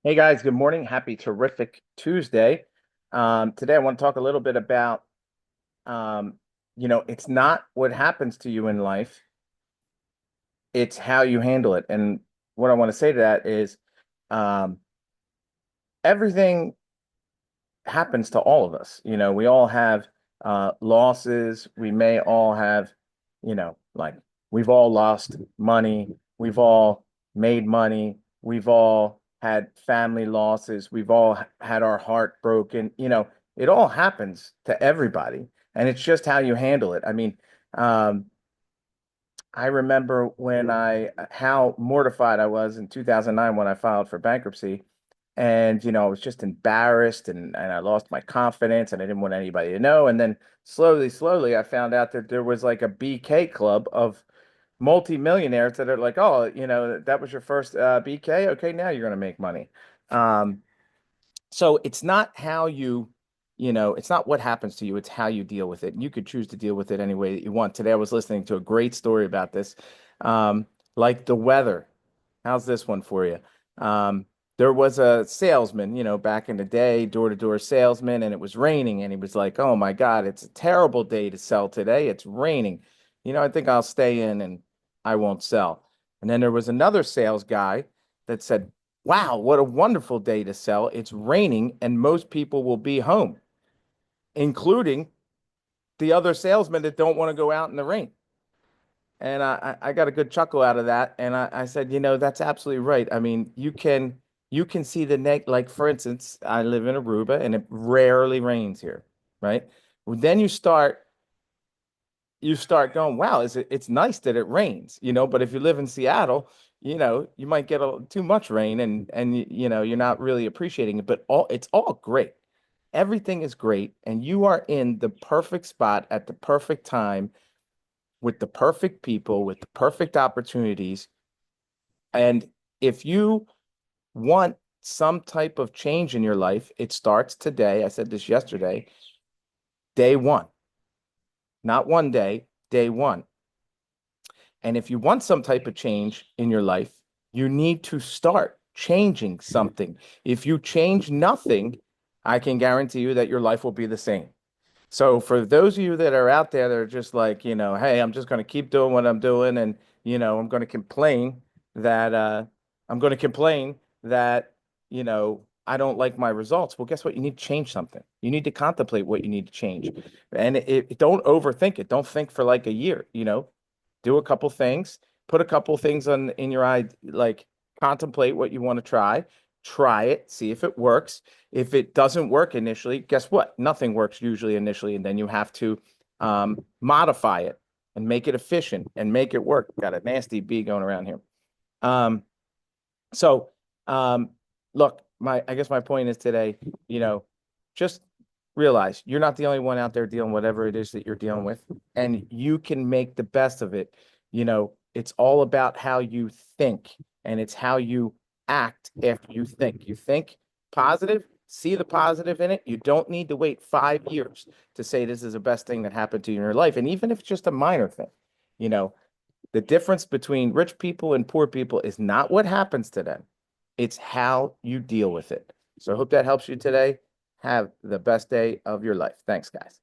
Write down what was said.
Hey guys, good morning. Happy terrific Tuesday. Today I want to talk a little bit about, um, it's not what happens to you in life, it's how you handle it. And what I want to say to that is, um, everything happens to all of us. We all have losses. We may all have, like we've all lost money. We've all made money. We've all had family losses. We've all had our heart broken. It all happens to everybody. And it's just how you handle it. Um, I remember how mortified I was in 2009 when I filed for bankruptcy. And, I was just embarrassed and I lost my confidence and I didn't want anybody to know. And then slowly, I found out that there was like a BK club of multimillionaires that are like, oh, that was your first BK. Okay, now you're going to make money. Um, so it's not it's not what happens to you, it's how you deal with it. And you could choose to deal with it any way that you want. Today, I was listening to a great story about this. Um, like the weather. How's this one for you? Um, there was a salesman, back in the day, door-to-door salesman, and it was raining. And he was like, oh my God, it's a terrible day to sell today. It's raining. I think I'll stay in and I won't sell. And then there was another sales guy that said, wow, what a wonderful day to sell. It's raining and most people will be home, including the other salesmen that don't want to go out in the rain. And I got a good chuckle out of that. And I said, that's absolutely right. I mean, you can see the like for instance, I live in Aruba and it rarely rains here, right? Well, then you start going, wow, it's nice that it rains, but if you live in Seattle, you might get too much rain and you're not really appreciating it, but it's all great. Everything is great, and you are in the perfect spot at the perfect time with the perfect people, with the perfect opportunities. And if you want some type of change in your life, it starts today. I said this yesterday, day one, not one day, day one. And if you want some type of change in your life, you need to start changing something. If you change nothing, I can guarantee you that your life will be the same. So for those of you that are out there that are just like, hey, I'm just going to keep doing what I'm doing and, I'm going to complain that I'm going to complain that, I don't like my results. Well, guess what? You need to change something. You need to contemplate what you need to change. And don't overthink it. Don't think for like a year, do a couple things, put a couple things on in your eye, like contemplate what you want to try it, see if it works. If it doesn't work initially, guess what? Nothing works usually initially, and then you have to modify it and make it efficient and make it work. Got a nasty bee going around here. Um, so look, I guess my point is today, you know, just realize you're not the only one out there dealing whatever it is that you're dealing with, and you can make the best of it. It's all about how you think, and it's how you act after you think. You think positive, see the positive in it. You don't need to wait 5 years to say this is the best thing that happened to you in your life. And even if it's just a minor thing, you know, the difference between rich people and poor people is not what happens to them. It's how you deal with it. So I hope that helps you today. Have the best day of your life. Thanks, guys.